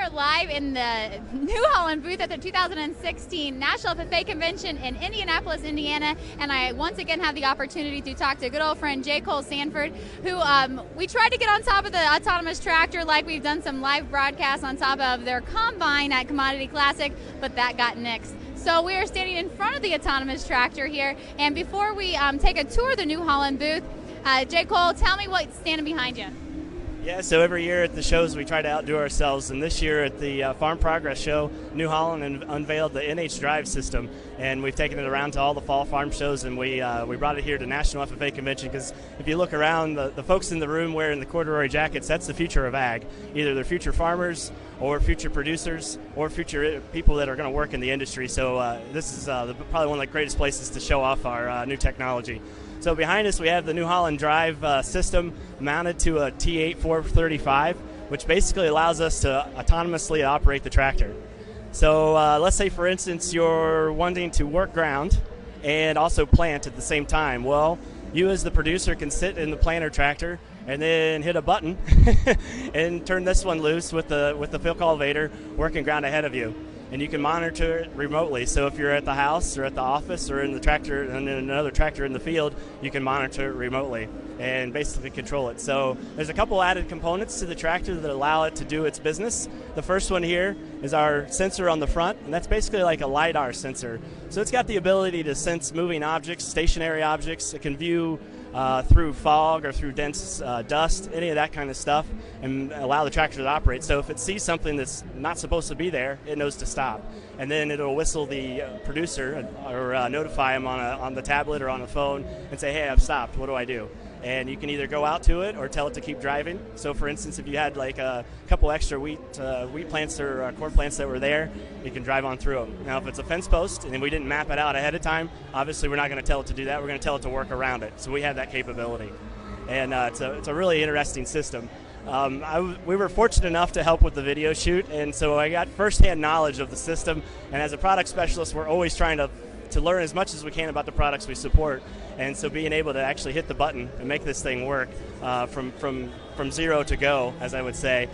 are live in the New Holland booth at the 2016 National FFA Convention in Indianapolis, Indiana, and I once again have the opportunity to talk to good old friend J. Cole Sanford, who we tried to get on top of the autonomous tractor, like we've done some live broadcasts on top of their combine at Commodity Classic, but that got nixed. So we are standing in front of the autonomous tractor here, and before we take a tour of the New Holland booth, J. Cole, tell me what's standing behind you. Yeah, so every year at the shows we try to outdo ourselves, and this year at the Farm Progress Show, New Holland unveiled the NH Drive system, and we've taken it around to all the fall farm shows, and we brought it here to National FFA Convention, because if you look around, the folks in the room wearing the corduroy jackets, that's the future of ag. Either they're future farmers, or future producers, or future people that are going to work in the industry, so this is probably one of the greatest places to show off our new technology. So behind us we have the New Holland Drive system mounted to a T8 435, which basically allows us to autonomously operate the tractor. So let's say, for instance, you're wanting to work ground and also plant at the same time. Well, you as the producer can sit in the planter tractor and then hit a button and turn this one loose with the field cultivator working ground ahead of you. And you can monitor it remotely. So if you're at the house or at the office or in the tractor and in another tractor in the field, you can monitor it remotely and basically control it. So there's a couple added components to the tractor that allow it to do its business. The first one here is our sensor on the front, and that's basically like a LiDAR sensor. So it's got the ability to sense moving objects, stationary objects. It can view through fog or through dense dust, any of that kind of stuff, and allow the tractor to operate. So if it sees something that's not supposed to be there, it knows to stop. And then it'll whistle the producer or notify him on the tablet or on the phone and say, hey, I've stopped, what do I do? And you can either go out to it or tell it to keep driving. So for instance, if you had like a couple extra wheat plants or corn plants that were there, you can drive on through them. Now if it's a fence post and we didn't map it out ahead of time, obviously we're not going to tell it to do that, we're going to tell it to work around it. So we have that capability. And it's a really interesting system. We were fortunate enough to help with the video shoot, and so I got firsthand knowledge of the system, and as a product specialist we're always trying to learn as much as we can about the products we support. And so being able to actually hit the button and make this thing work from zero to go, as I would say,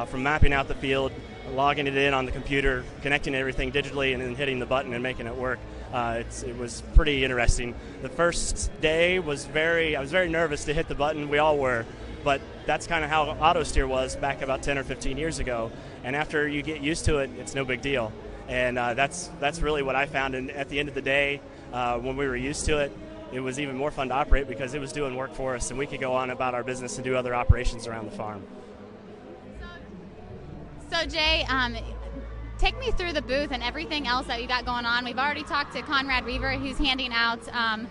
from mapping out the field, logging it in on the computer, connecting everything digitally, and then hitting the button and making it work. It was pretty interesting. The first day I was very nervous to hit the button. We all were, but that's kind of how auto steer was back about 10 or 15 years ago. And after you get used to it, it's no big deal. And that's really what I found. And at the end of the day, when we were used to it, it was even more fun to operate because it was doing work for us, and we could go on about our business and do other operations around the farm. So Jay, take me through the booth and everything else that you got going on. We've already talked to Conrad Weaver, who's handing out some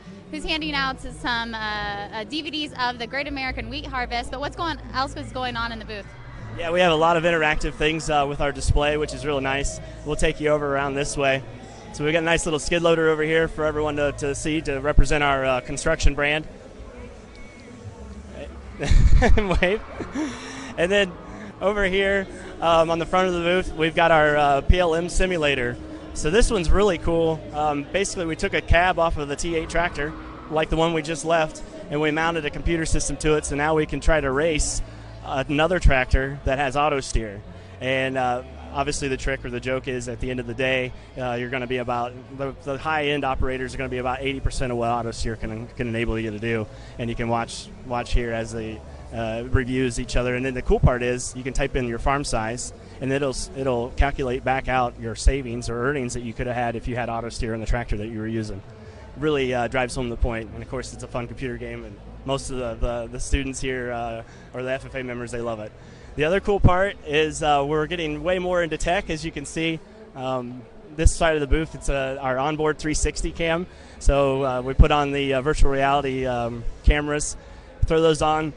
DVDs of the Great American Wheat Harvest. But what's going on in the booth? Yeah, we have a lot of interactive things with our display, which is really nice. We'll take you over around this way. So we've got a nice little skid loader over here for everyone to see, to represent our construction brand. Wave. And then over here on the front of the booth, we've got our PLM simulator. So this one's really cool. Basically, we took a cab off of the T8 tractor, like the one we just left, and we mounted a computer system to it, so now we can try to race another tractor that has auto steer. And obviously the trick or the joke is, at the end of the day, you're going to be about, the high-end operators are going to be about 80% of what auto steer can enable you to do. And you can watch here as they reviews each other. And then the cool part is you can type in your farm size, and it'll calculate back out your savings or earnings that you could have had if you had auto steer on the tractor that you were using. Really drives home the point. And of course it's a fun computer game, and most of the students here or the FFA members, they love it. The other cool part is we're getting way more into tech, as you can see. This side of the booth, it's our onboard 360 cam. So we put on the virtual reality cameras, throw those on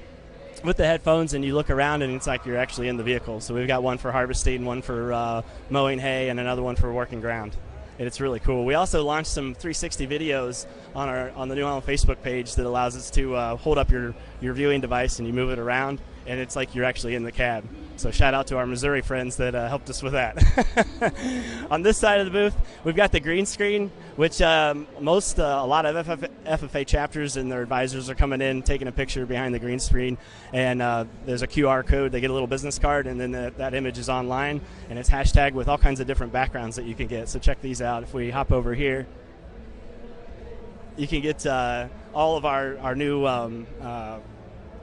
with the headphones, and you look around and it's like you're actually in the vehicle. So we've got one for harvesting, one for mowing hay, and another one for working ground. And it's really cool. We also launched some 360 videos on the New Holland Facebook page that allows us to hold up your viewing device and you move it around, and it's like you're actually in the cab. So shout out to our Missouri friends that helped us with that. On this side of the booth, we've got the green screen, which a lot of FFA chapters and their advisors are coming in, taking a picture behind the green screen, and there's a QR code. They get a little business card, and then that image is online, and it's hashtagged with all kinds of different backgrounds that you can get. So check these out. If we hop over here, you can get all of our new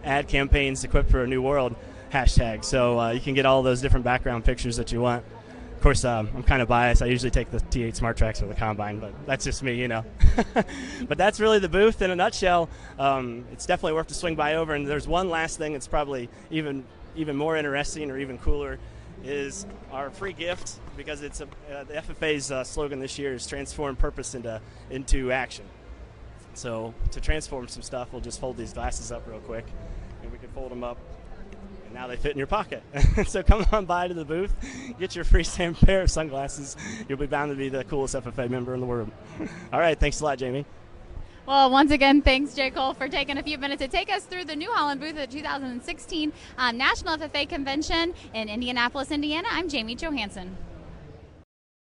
ad campaigns, Equipped for a New World hashtag. So you can get all those different background pictures that you want. Of course, I'm kind of biased. I usually take the T8 Smart Tracks or the Combine, but that's just me, But that's really the booth in a nutshell. It's definitely worth to swing by over. And there's one last thing that's probably even more interesting or even cooler is our free gift, because it's the FFA's slogan this year is transform purpose into action. So to transform some stuff, we'll just fold these glasses up real quick, and we can fold them up. Now they fit in your pocket. So come on by to the booth, get your free pair of sunglasses. You'll be bound to be the coolest FFA member in the world. All right, thanks a lot, Jamie. Well, once again, thanks, J. Cole, for taking a few minutes to take us through the New Holland booth at the 2016 National FFA Convention in Indianapolis, Indiana. I'm Jamie Johansson.